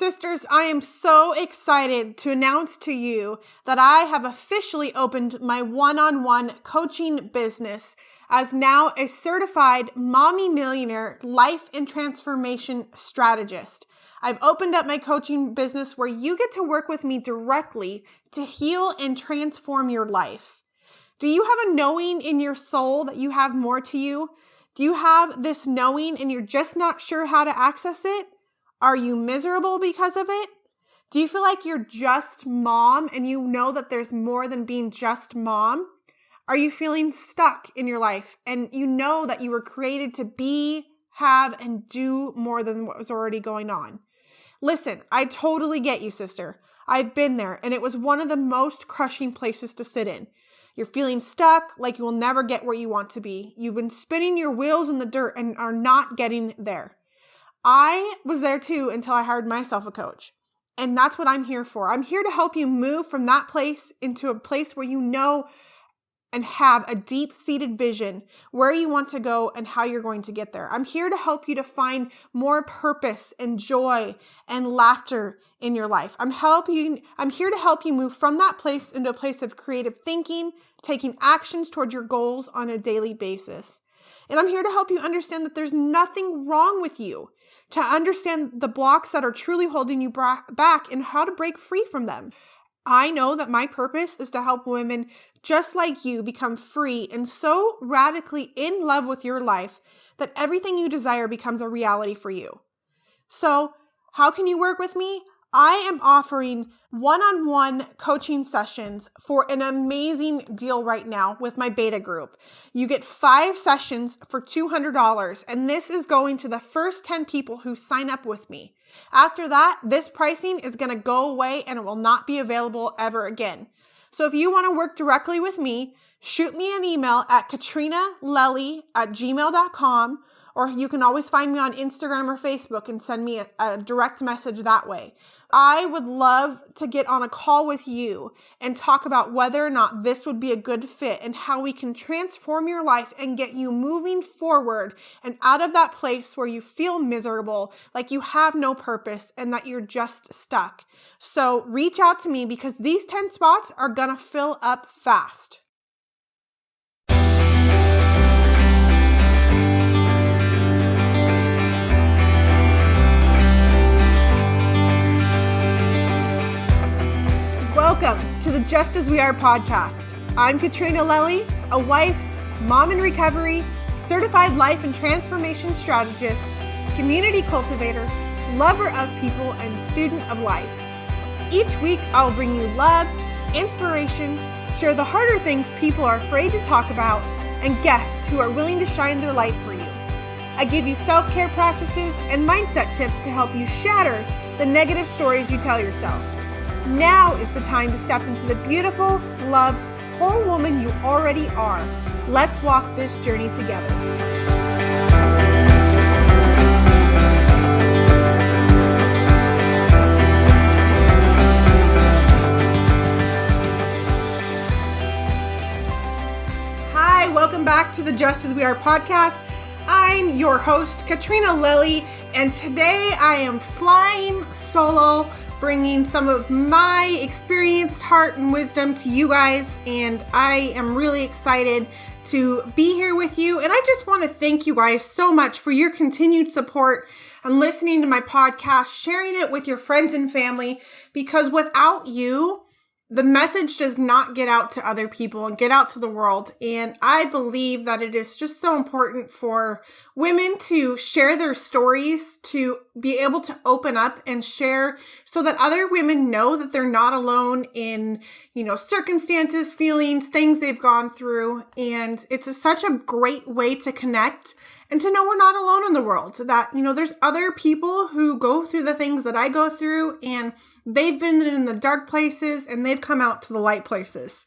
Sisters, I am so excited to announce to you that I have officially opened my one-on-one coaching business as now a certified mommy millionaire life and transformation strategist. I've opened up my coaching business where you get to work with me directly to heal and transform your life. Do you have a knowing in your soul that you have more to you? Do you have this knowing and you're just not sure how to access it? Are you miserable because of it? Do you feel like you're just mom and you know that there's more than being just mom? Are you feeling stuck in your life and you know that you were created to be, have, and do more than what was already going on? Listen, I totally get you, sister. I've been there and it was one of the most crushing places to sit in. You're feeling stuck, like you will never get where you want to be. You've been spinning your wheels in the dirt and are not getting there. I was there too until I hired myself a coach. And that's what I'm here for. I'm here to help you move from that place into a place where you know and have a deep-seated vision where you want to go and how you're going to get there. I'm here to help you to find more purpose and joy and laughter in your life. I'm here to help you move from that place into a place of creative thinking, taking actions toward your goals on a daily basis. And I'm here to help you understand that there's nothing wrong with you, to understand the blocks that are truly holding you back and how to break free from them. I know that my purpose is to help women just like you become free and so radically in love with your life that everything you desire becomes a reality for you. So, how can you work with me? I am offering one-on-one coaching sessions for an amazing deal right now with my beta group. You get 5 sessions for $200, and this is going to the first 10 people who sign up with me. After that, this pricing is going to go away and it will not be available ever again. So if you want to work directly with me, shoot me an email at katrinalelly@gmail.com, or you can always find me on Instagram or Facebook and send me a direct message that way. I would love to get on a call with you and talk about whether or not this would be a good fit and how we can transform your life and get you moving forward and out of that place where you feel miserable, like you have no purpose and that you're just stuck. So reach out to me because these 10 spots are gonna fill up fast. Welcome to the Just As We Are podcast. I'm Katrina Lelly, a wife, mom in recovery, certified life and transformation strategist, community cultivator, lover of people, and student of life. Each week, I'll bring you love, inspiration, share the harder things people are afraid to talk about, and guests who are willing to shine their light for you. I give you self-care practices and mindset tips to help you shatter the negative stories you tell yourself. Now is the time to step into the beautiful, loved, whole woman you already are. Let's walk this journey together. Hi, welcome back to the Just As We Are podcast. I'm your host, Katrina Lelly, and today I am flying solo, bringing some of my experienced heart and wisdom to you guys, and I am really excited to be here with you. And I just want to thank you guys so much for your continued support and listening to my podcast, sharing it with your friends and family, because without you, the message does not get out to other people and get out to the world. And I believe that it is just so important for women to share their stories, to be able to open up and share so that other women know that they're not alone in, circumstances, feelings, things they've gone through. And it's such a great way to connect and to know we're not alone in the world. So that, there's other people who go through the things that I go through, and they've been in the dark places and they've come out to the light places.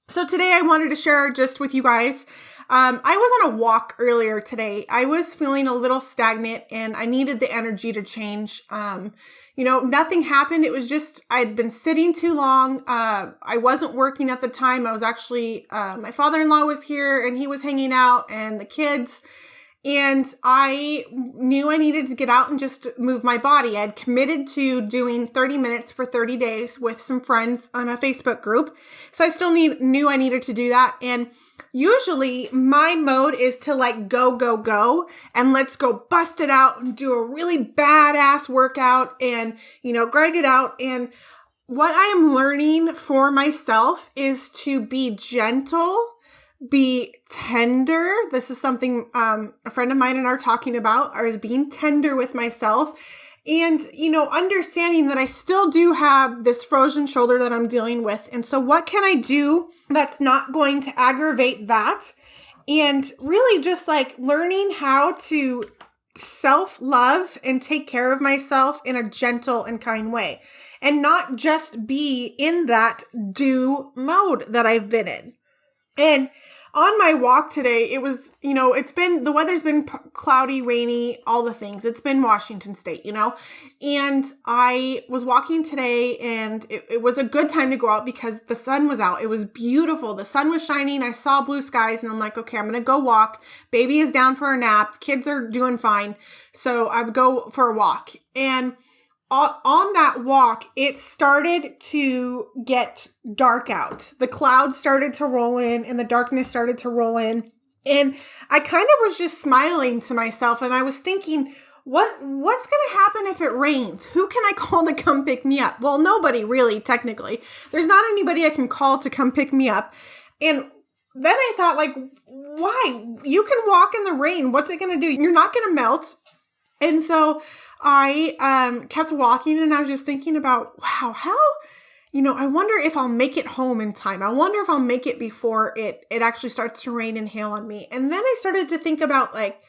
So today I wanted to share just with you guys, I was on a walk earlier today. I was feeling a little stagnant and I needed the energy to change. Nothing happened. It was just, I'd been sitting too long. I wasn't working at the time. I was actually, my father-in-law was here and he was hanging out and the kids. And I knew I needed to get out and just move my body. I had committed to doing 30 minutes for 30 days with some friends on a Facebook group. So I still knew I needed to do that. And usually my mode is to like go, go, go, and let's go bust it out and do a really badass workout and, grind it out. And what I am learning for myself is to be gentle, be tender. This is something a friend of mine and I are talking about, is being tender with myself. And, understanding that I still do have this frozen shoulder that I'm dealing with. And so what can I do that's not going to aggravate that? And really just like learning how to self-love and take care of myself in a gentle and kind way. And not just be in that do mode that I've been in. And on my walk today, it was, the weather's been cloudy, rainy, all the things. It's been Washington State, and I was walking today and it was a good time to go out because the sun was out. It was beautiful. The sun was shining. I saw blue skies and I'm like, okay, I'm going to go walk. Baby is down for a nap. Kids are doing fine. So I would go for a walk. And on that walk, it started to get dark out. The clouds started to roll in and the darkness started to roll in. And I kind of was just smiling to myself and I was thinking, what's going to happen if it rains? Who can I call to come pick me up? Well, nobody really, technically. There's not anybody I can call to come pick me up. And then I thought, like, why? You can walk in the rain. What's it going to do? You're not going to melt. And so I kept walking and I was just thinking about, wow, how, I wonder if I'll make it home in time. I wonder if I'll make it before it actually starts to rain and hail on me. And then I started to think about, like,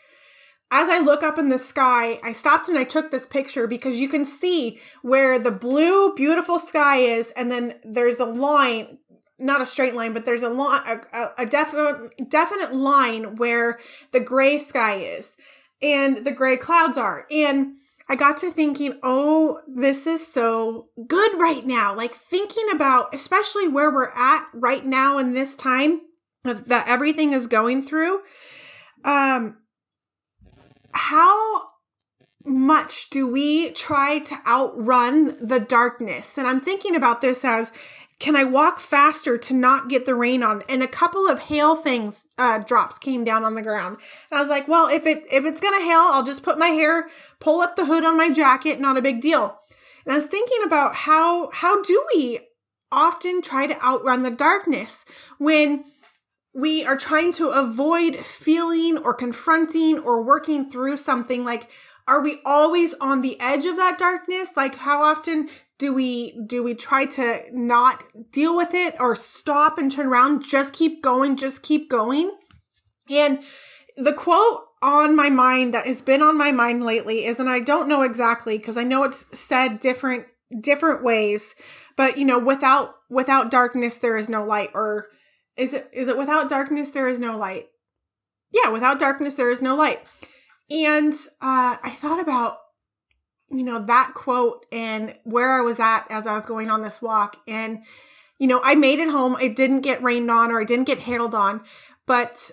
as I look up in the sky, I stopped and I took this picture because you can see where the blue, beautiful sky is. And then there's a line, not a straight line, but there's a definite line where the gray sky is and the gray clouds are. And I got to thinking, oh, this is so good right now. Like thinking about, especially where we're at right now in this time that everything is going through, how much do we try to outrun the darkness? And I'm thinking about this as, can I walk faster to not get the rain on? And a couple of hail drops came down on the ground. And I was like, well, if it's going to hail, I'll just put my hair, pull up the hood on my jacket, not a big deal. And I was thinking about how do we often try to outrun the darkness when we are trying to avoid feeling or confronting or working through something? Like, are we always on the edge of that darkness? Like, how often do we try to not deal with it or stop and turn around? Just keep going, just keep going. And the quote on my mind that has been on my mind lately is, and I don't know exactly because I know it's said different ways, but without darkness there is no light. Or is it without darkness there is no light? Yeah, without darkness there is no light. And I thought about that quote and where I was at as I was going on this walk. And, I made it home. It didn't get rained on or I didn't get hailed on, but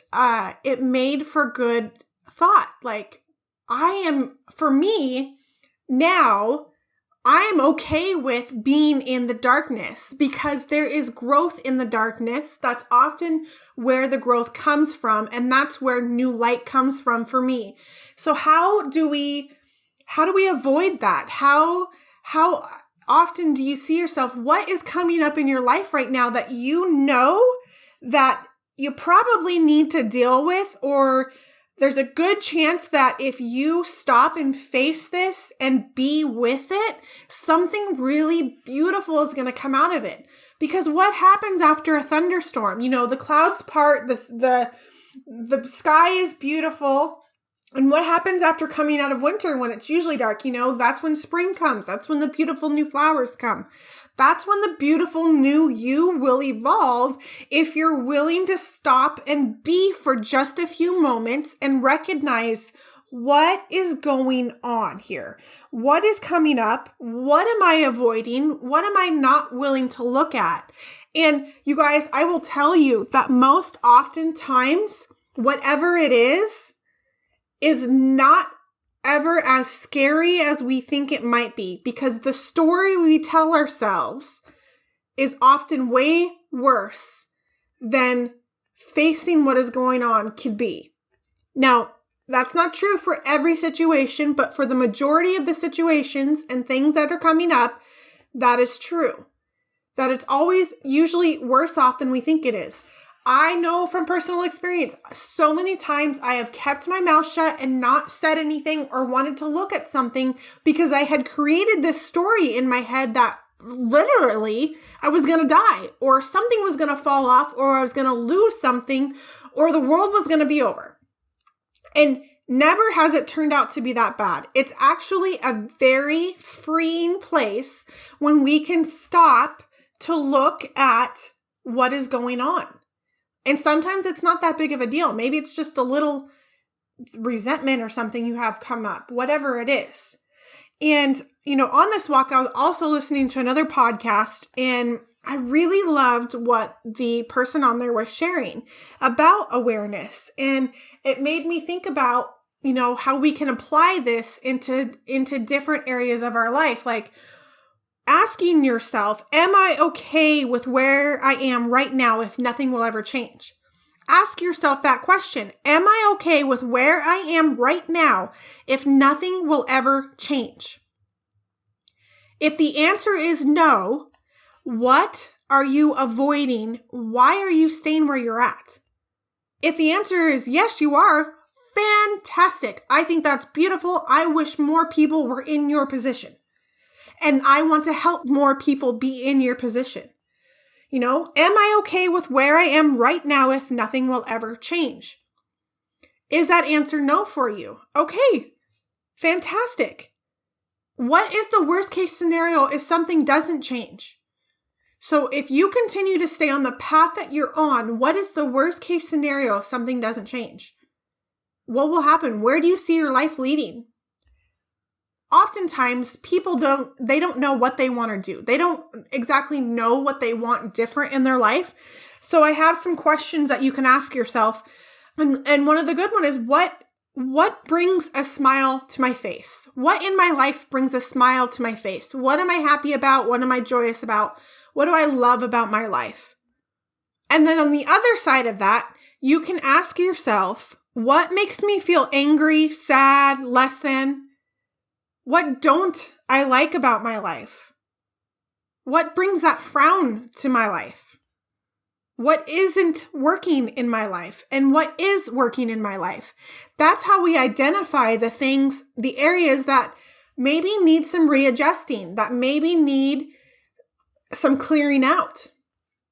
it made for good thought. Like for me now, I am okay with being in the darkness because there is growth in the darkness. That's often where the growth comes from. And that's where new light comes from for me. So how do we avoid that? How often do you see yourself? What is coming up in your life right now that that you probably need to deal with, or there's a good chance that if you stop and face this and be with it, something really beautiful is going to come out of it. Because what happens after a thunderstorm? The clouds part, the sky is beautiful. And what happens after coming out of winter when it's usually dark? That's when spring comes. That's when the beautiful new flowers come. That's when the beautiful new you will evolve if you're willing to stop and be for just a few moments and recognize what is going on here. What is coming up? What am I avoiding? What am I not willing to look at? And you guys, I will tell you that most oftentimes, whatever it is, is not ever as scary as we think it might be, because the story we tell ourselves is often way worse than facing what is going on could be. Now, that's not true for every situation, but for the majority of the situations and things that are coming up, that is true. That it's always usually worse off than we think it is. I know from personal experience, so many times I have kept my mouth shut and not said anything or wanted to look at something because I had created this story in my head that literally I was going to die, or something was going to fall off, or I was going to lose something, or the world was going to be over. And never has it turned out to be that bad. It's actually a very freeing place when we can stop to look at what is going on. And sometimes it's not that big of a deal. Maybe it's just a little resentment or something you have come up, whatever it is. And, on this walk, I was also listening to another podcast, and I really loved what the person on there was sharing about awareness. And it made me think about, how we can apply this into different areas of our life. Like asking yourself, am I okay with where I am right now if nothing will ever change? Ask yourself that question. Am I okay with where I am right now if nothing will ever change? If the answer is no, what are you avoiding? Why are you staying where you're at? If the answer is yes, you are, fantastic. I think that's beautiful. I wish more people were in your position. And I want to help more people be in your position. Am I okay with where I am right now if nothing will ever change? Is that answer no for you? Okay, fantastic. What is the worst case scenario if something doesn't change? So if you continue to stay on the path that you're on, what is the worst case scenario if something doesn't change? What will happen? Where do you see your life leading? Oftentimes, people don't know what they want to do. They don't exactly know what they want different in their life. So I have some questions that you can ask yourself. And one of the good one is, what brings a smile to my face? What in my life brings a smile to my face? What am I happy about? What am I joyous about? What do I love about my life? And then on the other side of that, you can ask yourself, what makes me feel angry, sad, less than? What don't I like about my life? What brings that frown to my life? What isn't working in my life? And what is working in my life? That's how we identify the things, the areas that maybe need some readjusting, that maybe need some clearing out.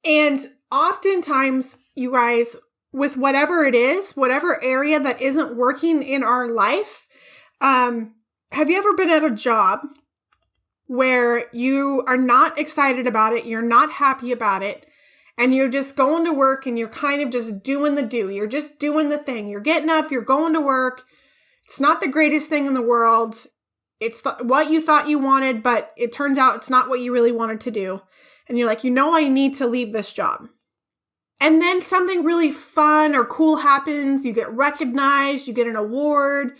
And oftentimes, you guys, with whatever it is, whatever area that isn't working in our life, have you ever been at a job where you are not excited about it, you're not happy about it, and you're just going to work and you're kind of just doing the do. You're just doing the thing. You're getting up, you're going to work. It's not the greatest thing in the world. It's what you thought you wanted, but it turns out it's not what you really wanted to do. And you're like, I need to leave this job. And then something really fun or cool happens. You get recognized, you get an award.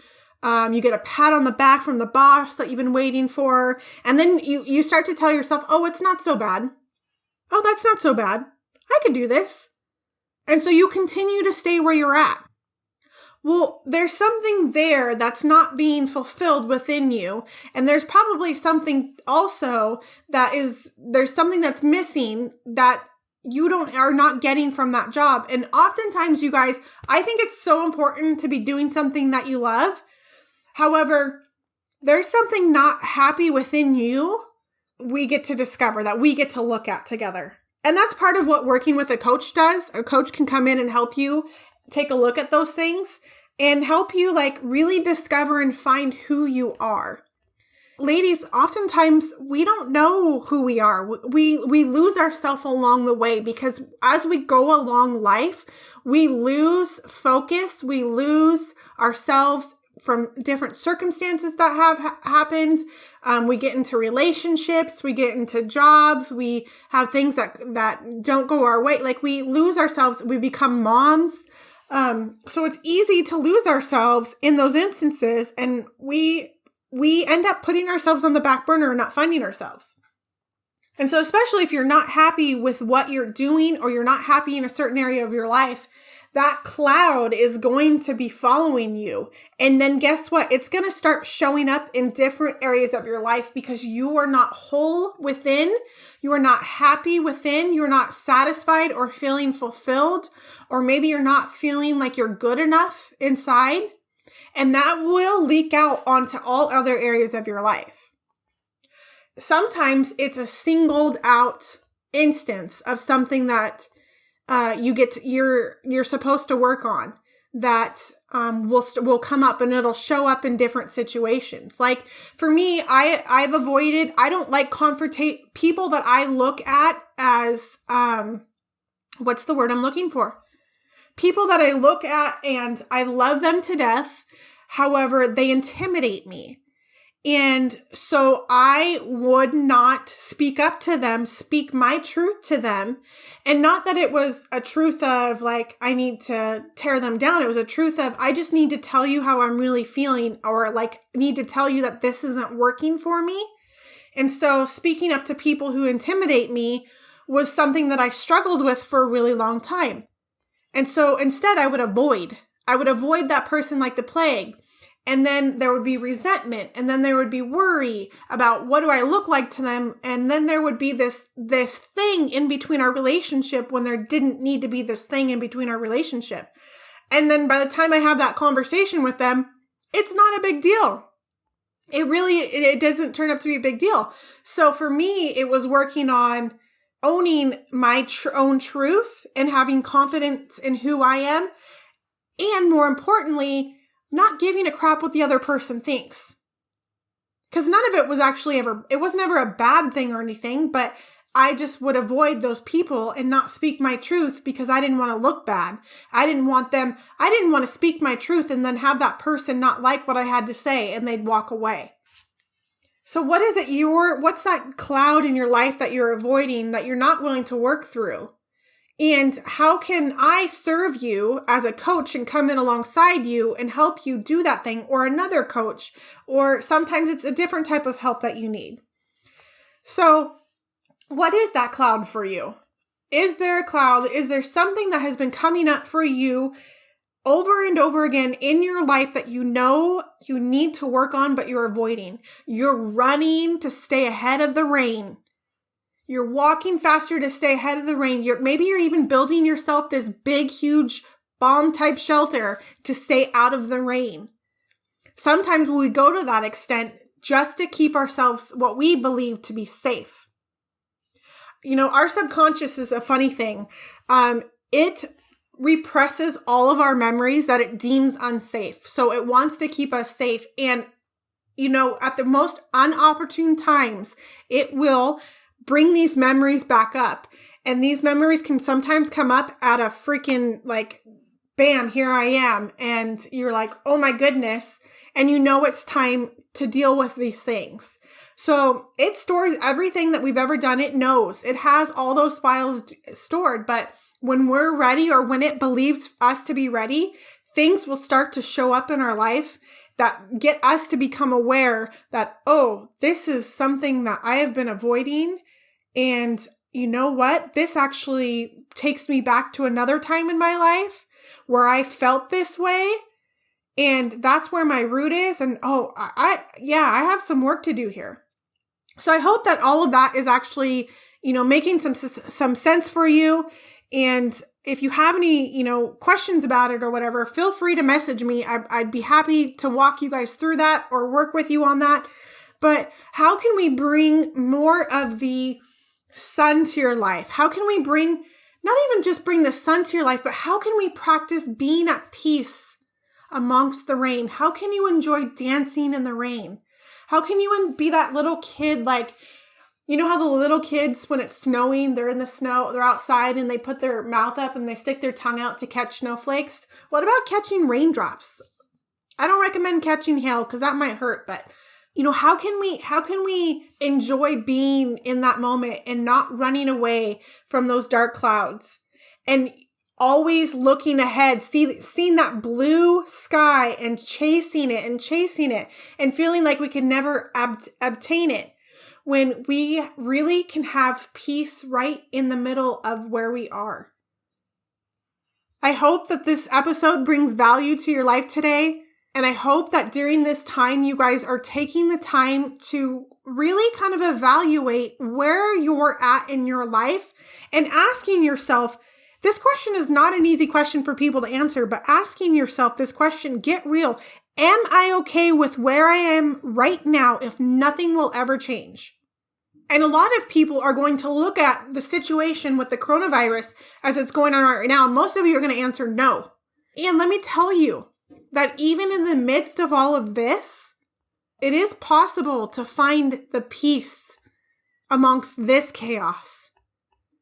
You get a pat on the back from the boss that you've been waiting for. And then you start to tell yourself, oh, it's not so bad. Oh, that's not so bad. I could do this. And so you continue to stay where you're at. Well, there's something there that's not being fulfilled within you. And there's probably something also there's something that's missing that you are not getting from that job. And oftentimes, you guys, I think it's so important to be doing something that you love. However, there's something not happy within you we get to discover, that we get to look at together. And that's part of what working with a coach does. A coach can come in and help you take a look at those things and help you really discover and find who you are. Ladies, oftentimes we don't know who we are. We lose ourselves along the way because as we go along life, we lose focus, we lose ourselves from different circumstances that have happened. We get into relationships, we get into jobs, we have things that don't go our way. We lose ourselves, we become moms. So it's easy to lose ourselves in those instances, and we end up putting ourselves on the back burner and not finding ourselves. And so especially if you're not happy with what you're doing, or you're not happy in a certain area of your life, that cloud is going to be following you. And then guess what? It's going to start showing up in different areas of your life because you are not whole within. You are not happy within. You're not satisfied or feeling fulfilled. Or maybe you're not feeling like you're good enough inside. And that will leak out onto all other areas of your life. Sometimes it's a singled out instance of something that you're supposed to work on that will come up, and it'll show up in different situations. Like for me, I don't like people that I look at as what's the word I'm looking for? People that I look at and I love them to death. However, they intimidate me. And so I would not speak up to them, speak my truth to them. And not that it was a truth of like, I need to tear them down. It was a truth of, I just need to tell you how I'm really feeling, or like need to tell you that this isn't working for me. And so speaking up to people who intimidate me was something that I struggled with for a really long time. And so instead I would avoid that person like the plague. And then there would be resentment, and then there would be worry about what do I look like to them. And then there would be this thing in between our relationship when there didn't need to be this thing in between our relationship. And then by the time I have that conversation with them, it's not a big deal. It doesn't turn up to be a big deal. So for me, it was working on owning my own truth and having confidence in who I am. And more importantly, not giving a crap what the other person thinks. Because none of it was it was never a bad thing or anything, but I just would avoid those people and not speak my truth because I didn't want to look bad. I didn't want to speak my truth and then have that person not like what I had to say and they'd walk away. So what's that cloud in your life that you're avoiding, that you're not willing to work through? And how can I serve you as a coach and come in alongside you and help you do that thing, or another coach, or sometimes it's a different type of help that you need. So what is that cloud for you? Is there a cloud? Is there something that has been coming up for you over and over again in your life that you know you need to work on, but you're avoiding? You're running to stay ahead of the rain. You're walking faster to stay ahead of the rain. Maybe you're even building yourself this big, huge bomb type shelter to stay out of the rain. Sometimes we go to that extent just to keep ourselves what we believe to be safe. You know, our subconscious is a funny thing. It represses all of our memories that it deems unsafe. So it wants to keep us safe. And, you know, at the most unopportune times, it will bring these memories back up. And these memories can sometimes come up at a freaking like, bam, here I am. And you're like, oh my goodness. And you know it's time to deal with these things. So it stores everything that we've ever done. It knows. It has all those files stored. But when we're ready, or when it believes us to be ready, things will start to show up in our life that get us to become aware that, oh, this is something that I have been avoiding. And you know what? This actually takes me back to another time in my life where I felt this way. And that's where my root is. And I have some work to do here. So I hope that all of that is actually, you know, making some sense for you. And if you have any, you know, questions about it or whatever, feel free to message me. I'd be happy to walk you guys through that or work with you on that. But how can we bring more of the sun to your life? How can we not even just bring the sun to your life, but how can we practice being at peace amongst the rain? How can you enjoy dancing in the rain? How can you be that little kid, like, you know how the little kids, when it's snowing, they're in the snow, they're outside and they put their mouth up and they stick their tongue out to catch snowflakes? What about catching raindrops? I don't recommend catching hail because that might hurt, but you know, how can we enjoy being in that moment and not running away from those dark clouds? And always looking ahead, seeing that blue sky and chasing it and feeling like we can never obtain it, when we really can have peace right in the middle of where we are. I hope that this episode brings value to your life today. And I hope that during this time, you guys are taking the time to really kind of evaluate where you're at in your life and asking yourself, this question is not an easy question for people to answer, but asking yourself this question, get real. Am I okay with where I am right now if nothing will ever change? And a lot of people are going to look at the situation with the coronavirus as it's going on right now. Most of you are going to answer no. And let me tell you that even in the midst of all of this, it is possible to find the peace amongst this chaos.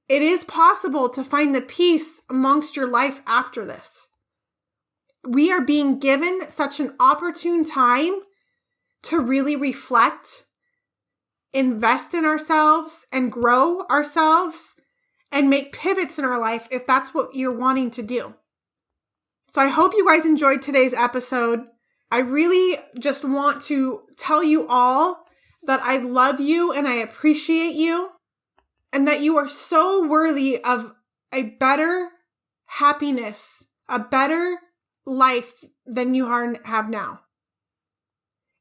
It is possible to find the peace amongst your life after this. We are being given such an opportune time to really reflect, invest in ourselves, and grow ourselves, and make pivots in our life if that's what you're wanting to do. So I hope you guys enjoyed today's episode. I really just want to tell you all that I love you and I appreciate you, and that you are so worthy of a better happiness, a better life than you have now.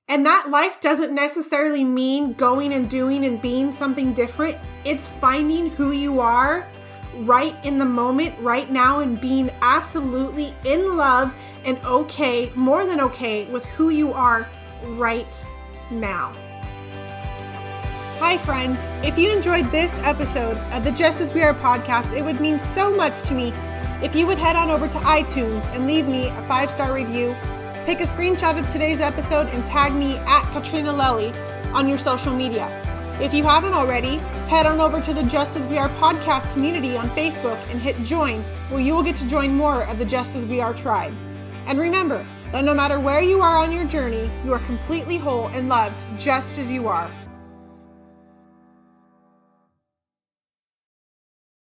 And that life doesn't necessarily mean going and doing and being something different. It's finding who you are right in the moment, right now, and being absolutely in love and okay, more than okay, with who you are right now. Hi friends, if you enjoyed this episode of the Just As We Are podcast, it would mean so much to me if you would head on over to iTunes and leave me a 5-star review. Take a screenshot of today's episode and tag me at Katrina Lely on your social media. If you haven't already, head on over to the Just As We Are podcast community on Facebook and hit join, where you will get to join more of the Just As We Are tribe. And remember that no matter where you are on your journey, you are completely whole and loved just as you are.